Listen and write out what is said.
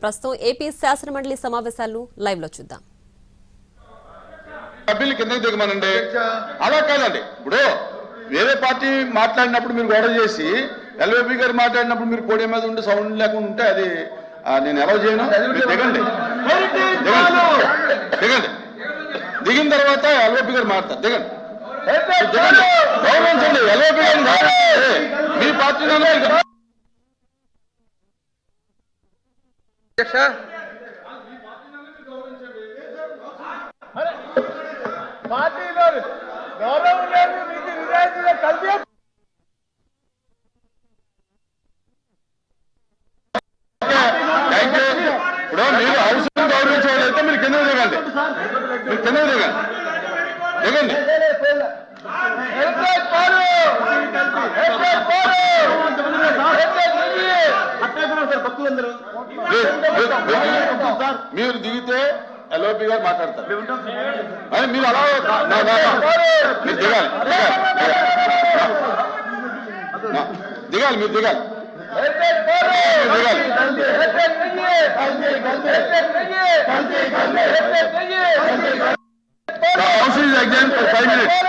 ప్రస్తుతం ఏపీ శాసనమండలి సమావేశాలను లైవ్ లో చూద్దాం. సభ్యులు కిందకి దిగమనండి. అలా కాదండి, ఇప్పుడు వేరే పార్టీ మాట్లాడినప్పుడు మీరు గొడవ చేసి ఎల్వీపీ గారు మాట్లాడినప్పుడు మీరు పోడియం మీద ఉండి సౌండ్ లేకుండా ఉంటే అది నేను ఎలా చేయను. దిగండి దిగండి, దిగిన తర్వాత ఎల్వీపీ గారు మాట్లాడతారు. దిగండి దిగండి, గౌరవించండి ఎల్వీపీ గారిని. మీ పార్టీ పార్టీలో గౌరవం లేదు, నీతి నిజాయితీగా కలిపి ఇప్పుడు మీరు అవసరం గౌరవించేవాళ్ళైతే మీరు కింద దిగండి, మీరు కింద దిగండి దిగండి. మీరు దిగితే ఎల్ఓపి గారు మాట్లాడతారు. మీరు అలా మీరు దిగాలి దిగాలి మీరు దిగాలి దిగాలి. House is adjourned for 5 minutes.